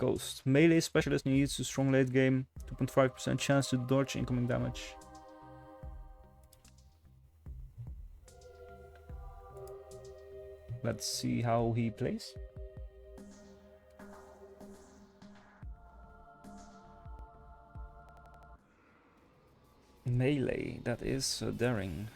Ghost. Melee specialist needs to strong late game. 2.5% chance to dodge incoming damage. Let's see how he plays. Melee, that is daring.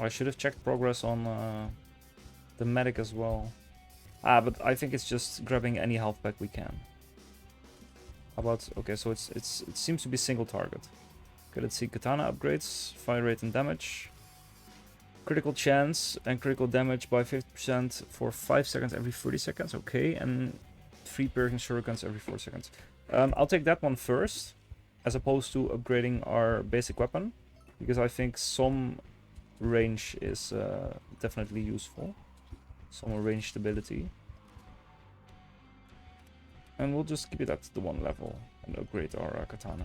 I should have checked progress on the medic as well. But I think it's just grabbing any health pack we can. How about, okay, so it seems to be single target. Okay, let's see, katana upgrades, fire rate and damage. Critical chance and critical damage by 50% for 5 seconds every 30 seconds, okay, and 3 piercing shurikens every 4 seconds. I'll take that one first, as opposed to upgrading our basic weapon, because I think some range is definitely useful. Some range stability. And we'll just keep it at the 1 level and upgrade our katana.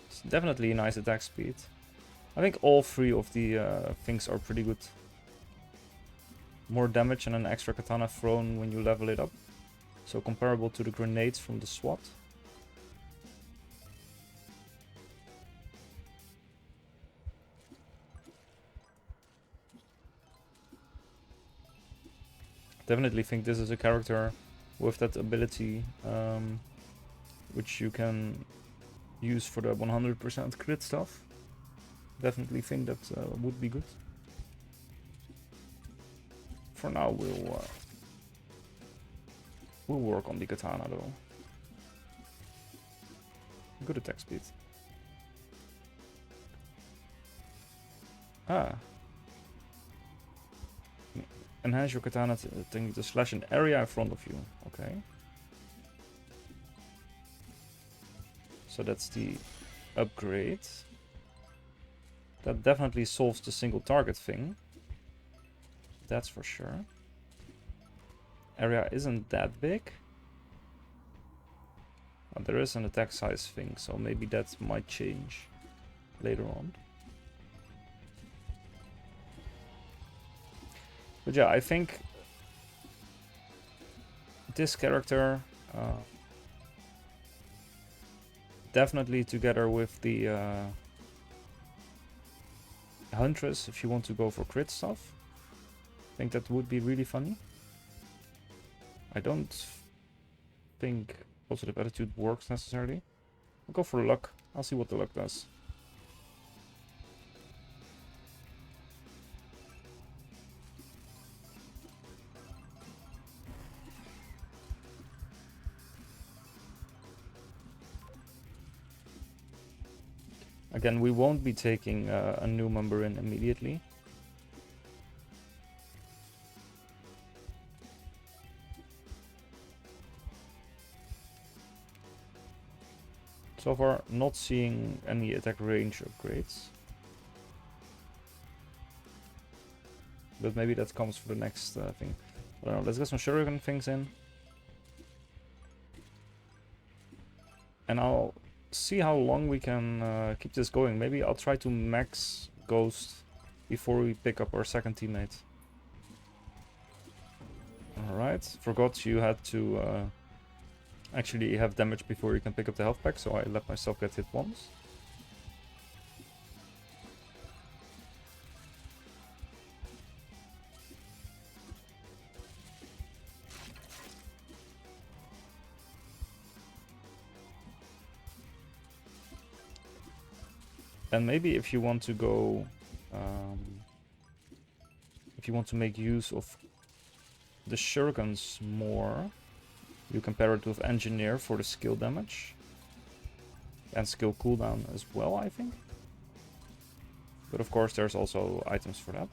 It's definitely a nice attack speed. I think all 3 of the things are pretty good. More damage and an extra katana thrown when you level it up. So comparable to the grenades from the SWAT. Definitely think this is a character with that ability, which you can use for the 100% crit stuff. Definitely think that would be good. For now, we'll work on the katana though. Good attack speed. Enhance your katana technique to slash an area in front of you. Okay. So that's the upgrade. That definitely solves the single target thing. That's for sure. Area isn't that big. But there is an attack size thing, so maybe that might change later on. But yeah, I think this character definitely together with the Huntress, if you want to go for crit stuff, I think that would be really funny. I don't think positive attitude works necessarily. I'll go for luck. I'll see what the luck does. Again, we won't be taking a new member in immediately. So far, not seeing any attack range upgrades. But maybe that comes for the next thing. I don't know, let's get some shuriken things in. And I'll see how long we can keep this going. Maybe I'll try to max Ghost before we pick up our second teammate. Alright, forgot you had to actually have damage before you can pick up the health pack, so I let myself get hit once. And maybe if you want to go, if you want to make use of the shurikens more, you can pair it with engineer for the skill damage. And skill cooldown as well, I think. But of course there's also items for that.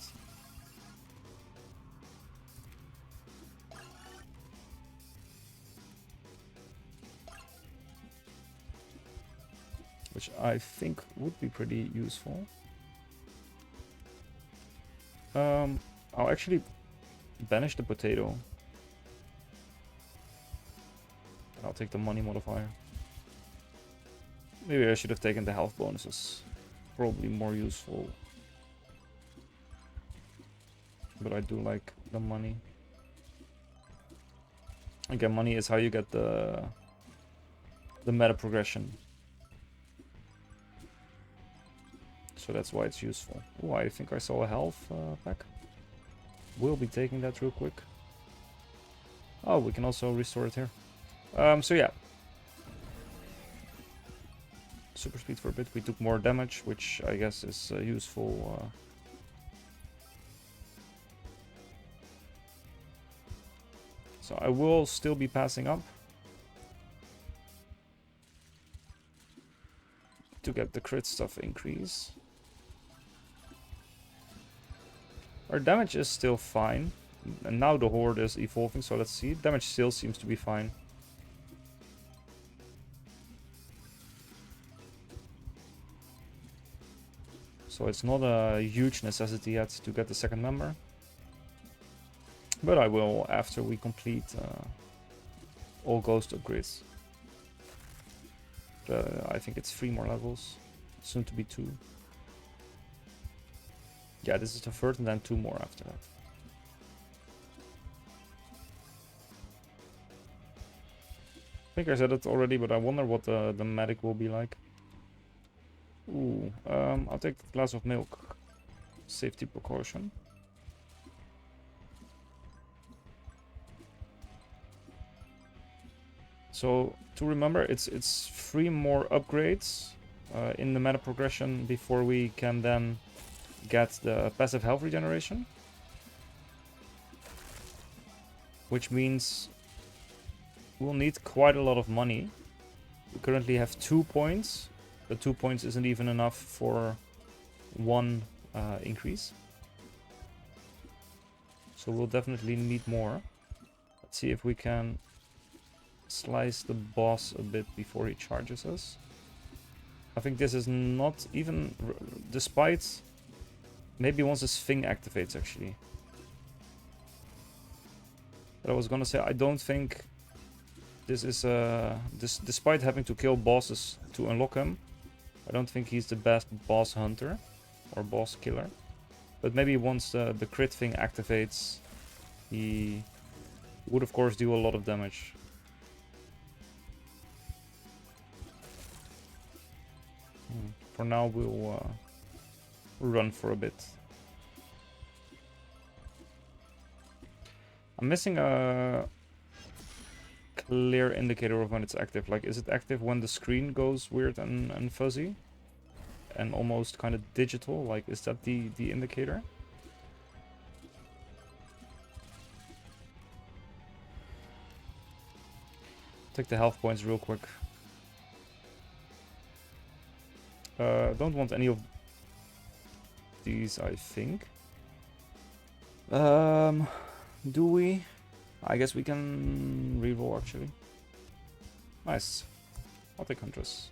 Which I think would be pretty useful. I'll actually Banish the potato. I'll take the money modifier. Maybe I should have taken the health bonuses. Probably more useful. But I do like the money. Again, money is how you get the meta progression. So that's why it's useful. Oh, I think I saw a health pack. We'll be taking that real quick. Oh, we can also restore it here. So yeah. Super speed for a bit. We took more damage, which I guess is useful. So I will still be passing up to get the crit stuff increase. Our damage is still fine. And now the horde is evolving, so let's see. Damage still seems to be fine. So it's not a huge necessity yet to get the second member. But I will after we complete all ghost upgrades. I think it's 3 more levels. Soon to be 2. Yeah, this is the first and then 2 more after that. I think I said it already, but I wonder what the medic will be like. Ooh, I'll take a glass of milk. Safety precaution. So to remember, it's 3 more upgrades in the meta progression before we can then get the passive health regeneration. Which means we'll need quite a lot of money. We currently have 2 points. But 2 points isn't even enough for 1 increase. So we'll definitely need more. Let's see if we can slice the boss a bit before he charges us. I think this is not even, despite, maybe once this thing activates actually. But I was gonna say, I don't think this is, despite having to kill bosses to unlock him, I don't think he's the best boss hunter or boss killer. But maybe once the crit thing activates, he would of course do a lot of damage. For now we'll run for a bit. I'm missing a clear indicator of when it's active. Like, is it active when the screen goes weird and fuzzy? And almost kind of digital? Like, is that the indicator? Take the health points real quick. Don't want any of these, I think. Do we? I guess we can reroll actually. Nice. I'll take Huntress.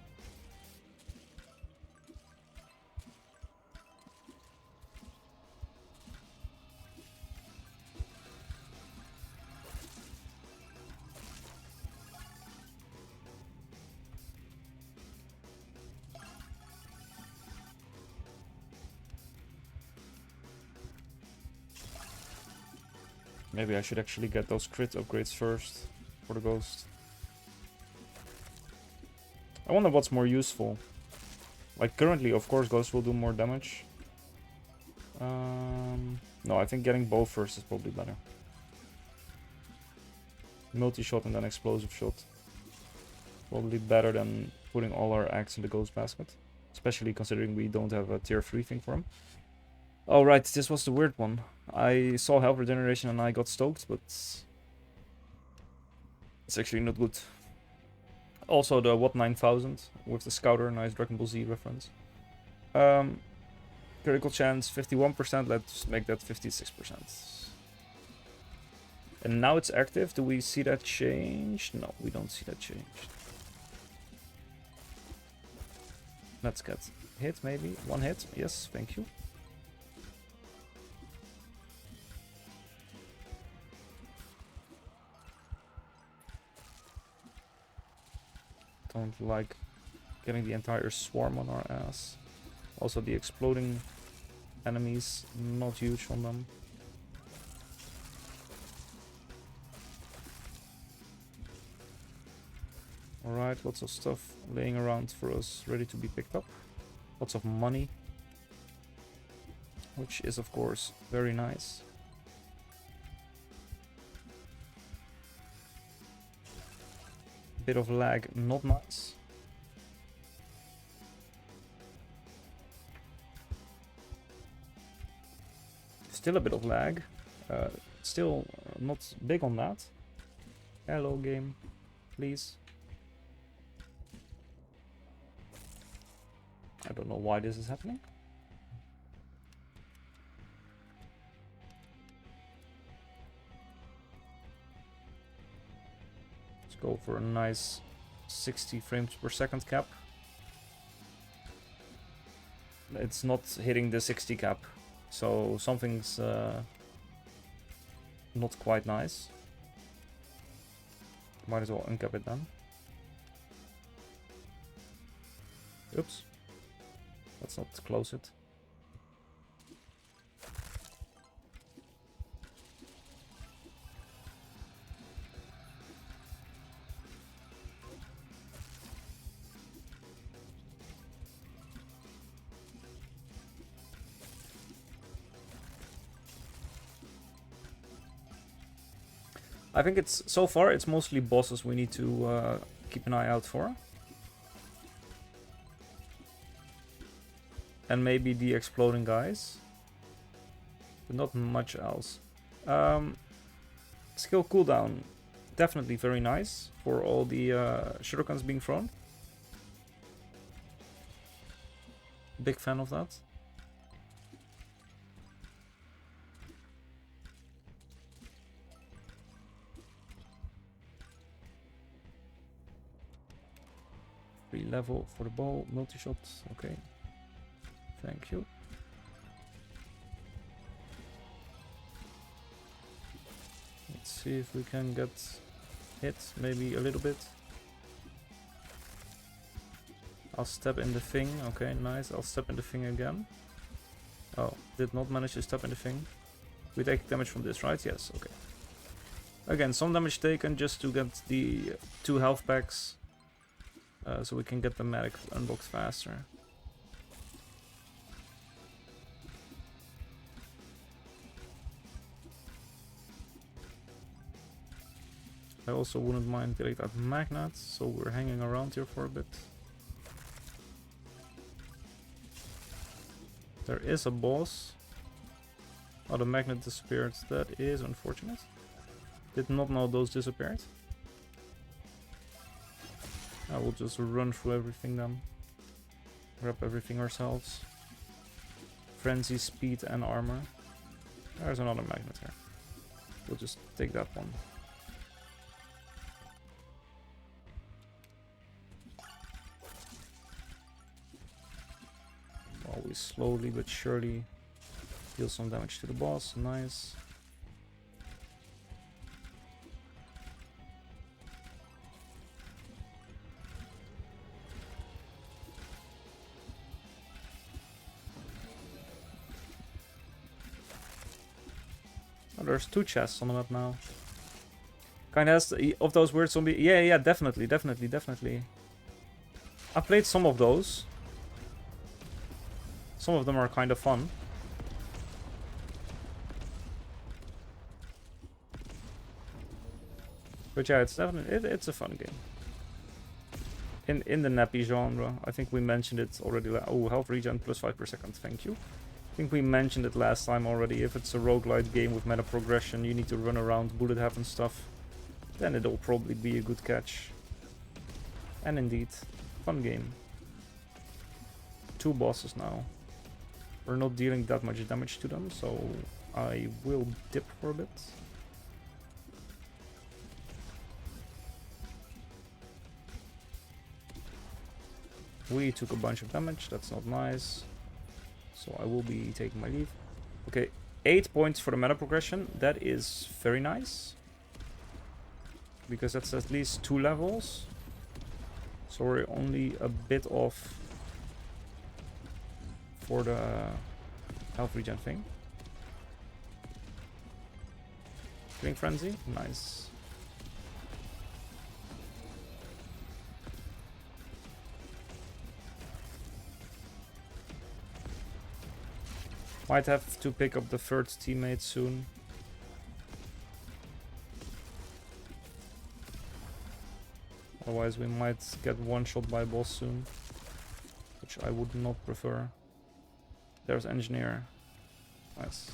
Maybe I should actually get those crit upgrades first for the ghost. I wonder what's more useful. Like currently, of course, ghost will do more damage. No, I think getting bow first is probably better. Multi-shot and then explosive shot. Probably better than putting all our eggs in the ghost basket. Especially considering we don't have a tier 3 thing for him. Oh right, this was the weird one. I saw health regeneration and I got stoked, but it's actually not good. Also the What 9000 with the Scouter, nice Dragon Ball Z reference. Critical chance 51%, let's make that 56%. And now it's active, do we see that change? No, we don't see that change. Let's get hit maybe, 1 hit, yes, thank you. Don't like getting the entire swarm on our ass. Also the exploding enemies, not huge on them. Alright, lots of stuff laying around for us, ready to be picked up. Lots of money, which is of course very nice. Bit of lag, not nice. Still a bit of lag. Still not big on that. Hello game, please. I don't know why this is happening. Let's go for a nice 60 frames per second cap. It's not hitting the 60 cap, so something's not quite nice. Might as well uncap it then. Oops. Let's not close it. I think it's, so far, it's mostly bosses we need to keep an eye out for. And maybe the exploding guys. But not much else. Skill cooldown, definitely very nice for all the shurikens being thrown. Big fan of that. Free level for the bow, multi-shot, okay. Thank you. Let's see if we can get hit, maybe a little bit. I'll step in the thing, okay, nice. I'll step in the thing again. Oh, did not manage to step in the thing. We take damage from this, right? Yes, okay. Again, some damage taken just to get the 2 health packs. So we can get the medic unlocked faster. I also wouldn't mind getting that magnet, so we're hanging around here for a bit. There is a boss. Oh, the magnet disappeared. That is unfortunate. Did not know those disappeared. I will just run through everything then. Grab everything ourselves. Frenzy, speed and armor. There's another magnet here. We'll just take that one. While we slowly but surely deal some damage to the boss. Nice. Oh, there's 2 chests on the map now. Kinda has of those weird zombie. Yeah, definitely. I played some of those. Some of them are kind of fun. But yeah, it's definitely it's a fun game. In the nappy genre, I think we mentioned it already. Oh, health regen plus 5 per second. Thank you. I think we mentioned it last time already. If it's a roguelite game with meta progression, you need to run around bulletheaven stuff, then it'll probably be a good catch. And indeed, fun game. 2 bosses now. We're not dealing that much damage to them, so I will dip for a bit. We took a bunch of damage, that's not nice. So I will be taking my leave. Okay, 8 points for the meta progression. That is very nice. Because that's at least 2 levels. So we're only a bit off for the health regen thing. Killing Frenzy, nice. Might have to pick up the third teammate soon. Otherwise we might get one shot by boss soon, which I would not prefer. There's Engineer. Nice.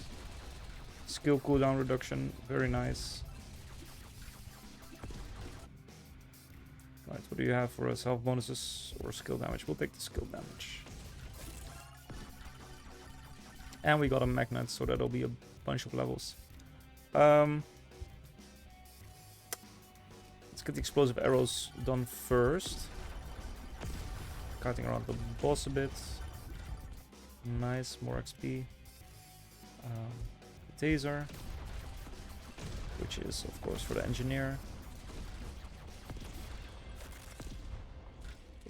Skill cooldown reduction, very nice. Right, what do you have for us? Health bonuses or skill damage? We'll take the skill damage. And we got a magnet, so that'll be a bunch of levels. Let's get the explosive arrows done first. Cutting around the boss a bit. Nice, more XP. Taser, which is of course for the engineer.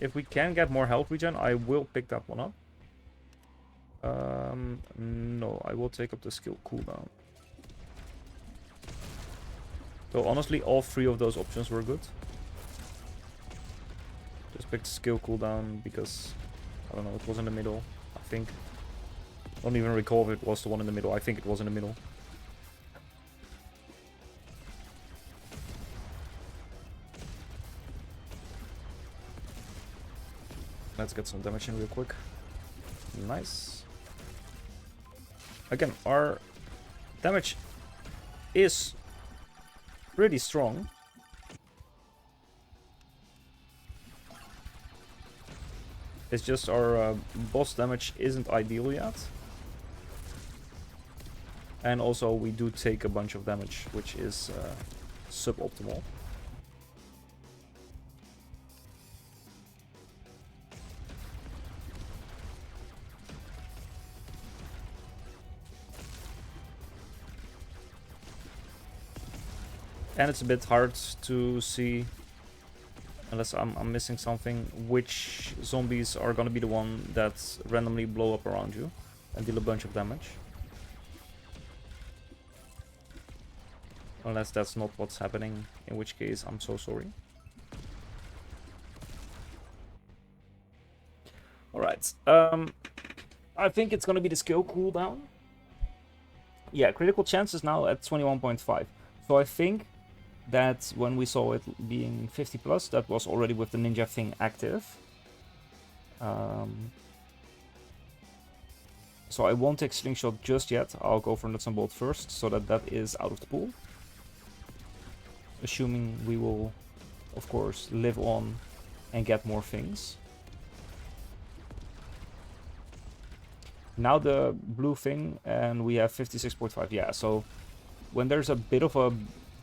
If we can get more health regen, I will pick that one up. No, I will take up the skill cooldown. So honestly, all three of those options were good. Just picked skill cooldown because, I don't know, it was in the middle, I think. I don't even recall if it was the one in the middle. I think it was in the middle. Let's get some damage in real quick. Nice. Again, our damage is pretty strong. It's just our boss damage isn't ideal yet. And also we do take a bunch of damage, which is suboptimal. And it's a bit hard to see, unless I'm missing something, which zombies are gonna be the one that randomly blow up around you and deal a bunch of damage. Unless that's not what's happening, in which case I'm so sorry. Alright, I think it's gonna be the skill cooldown. Yeah, critical chance is now at 21.5. So I think that when we saw it being 50 plus, that was already with the ninja thing active. So I won't take slingshot just yet. I'll go for nuts and bolt first, so that that is out of the pool. Assuming we will, of course, live on and get more things. Now the blue thing, and we have 56.5. Yeah, so when there's a bit of a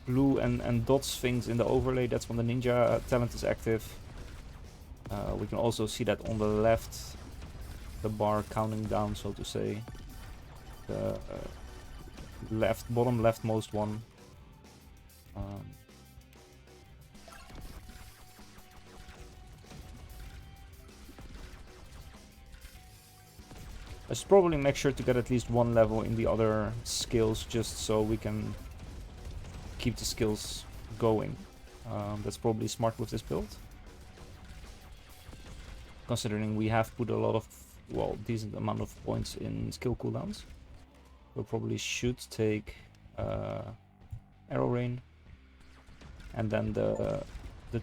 blue and dots things in the overlay, that's when the ninja talent is active. We can also see that on the left, the bar counting down, so to say. The bottom leftmost one. I should probably make sure to get at least one level in the other skills, just so we can keep the skills going. That's probably smart with this build, considering we have put a lot of, well, decent amount of points in skill cooldowns. We probably should take arrow rain and then the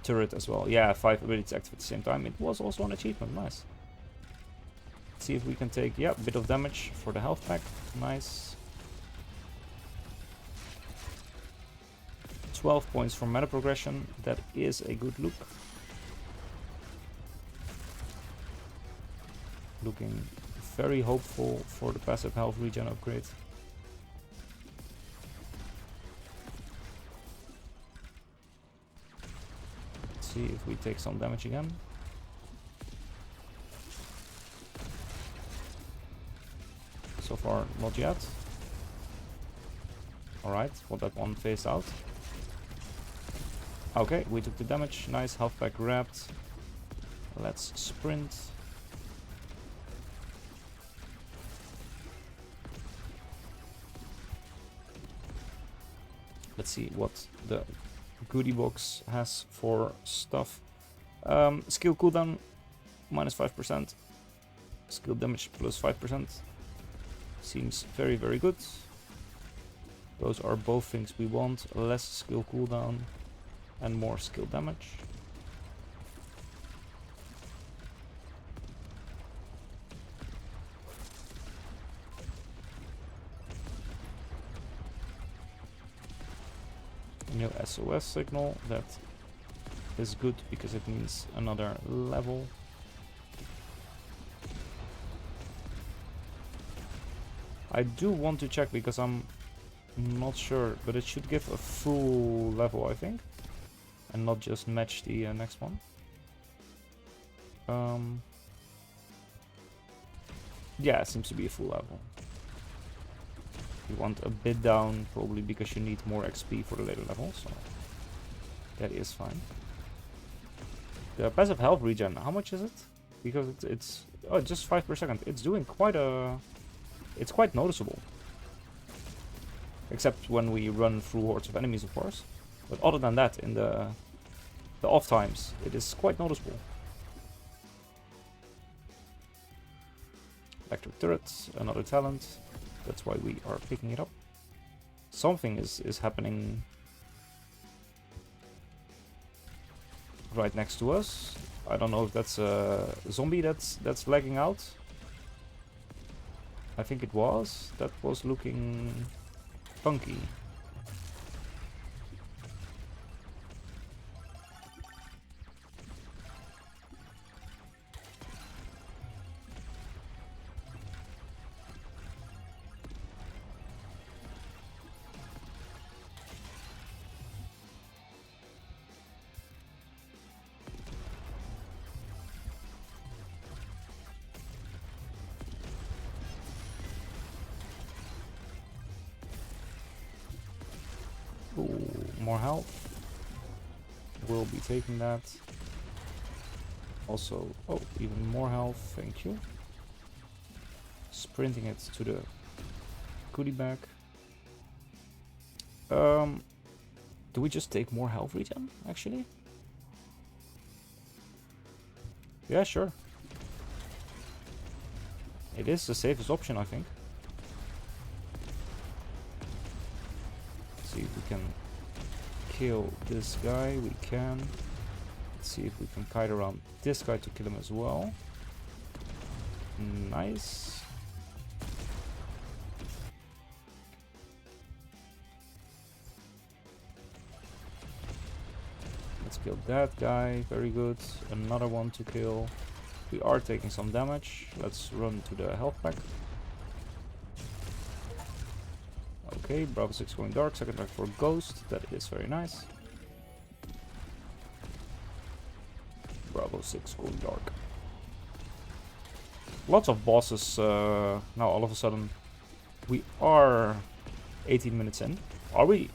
turret as well. Yeah, 5 abilities active at the same time. It was also an achievement. Nice. See if we can take, yeah, a bit of damage for the health pack. Nice. 12 points from meta progression. That is a good look. Looking very hopeful for the passive health regen upgrade. Let's see if we take some damage again. So far, not yet. Alright, well, that one phased out. Okay, we took the damage. Nice, health pack grabbed. Let's sprint. Let's see what the goodie box has for stuff. Skill cooldown minus 5%. Skill damage plus 5%. Seems very, very good. Those are both things we want. Less skill cooldown and more skill damage. New SOS signal, that is good because it means another level. I do want to check because I'm not sure, but it should give a full level, I think, and not just match the next one. Yeah, it seems to be a full level. You want a bit down, probably because you need more XP for the later levels, so that is fine. The passive health regen, how much is it? Because it's oh, just 5 per second. It's doing quite a... It's quite noticeable. Except when we run through hordes of enemies, of course. But other than that, in the off times, it is quite noticeable. Electric turrets, another talent. That's why we are picking it up. Something is happening right next to us. I don't know if that's a zombie that's lagging out. I think it was. That was looking funky. Ooh, more health. We'll be taking that. Also, oh, even more health, thank you. Sprinting it to the goodie bag. Do we just take more health regen, actually? Yeah, sure. It is the safest option, I think. See if we can kill this guy. We can. Let's see if we can kite around this guy to kill him as well. Nice. Let's kill that guy. Very good. Another one to kill. We are taking some damage. Let's run to the health pack. Okay, Bravo 6 going dark, second rank for Ghost, that is very nice. Bravo 6 going dark. Lots of bosses now all of a sudden. We are 18 minutes in. Are we?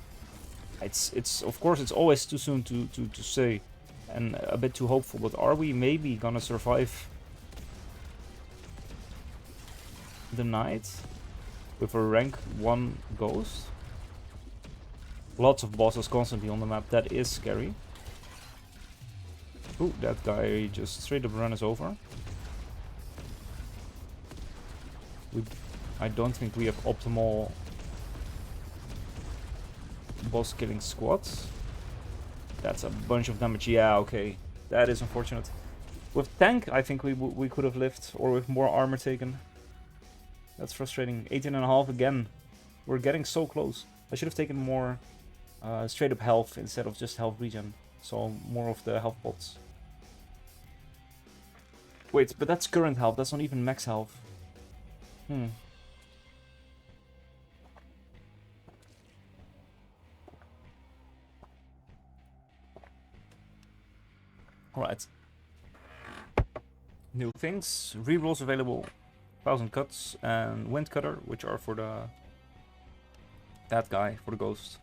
It's of course it's always too soon to say and a bit too hopeful, but are we maybe gonna survive the night? With a rank 1 ghost. Lots of bosses constantly on the map. That is scary. Ooh, that guy just straight up ran us over. I don't think we have optimal boss killing squads. That's a bunch of damage. Yeah, okay. That is unfortunate. With tank, I think we could have lived, or with more armor taken. That's frustrating. 18.5 again. We're getting so close. I should have taken more straight up health instead of just health regen. So more of the health pots. Wait, but that's current health. That's not even max health. Alright. New things. Rerolls available. 1000 cuts and wind cutter, which are for that guy, for the ghost.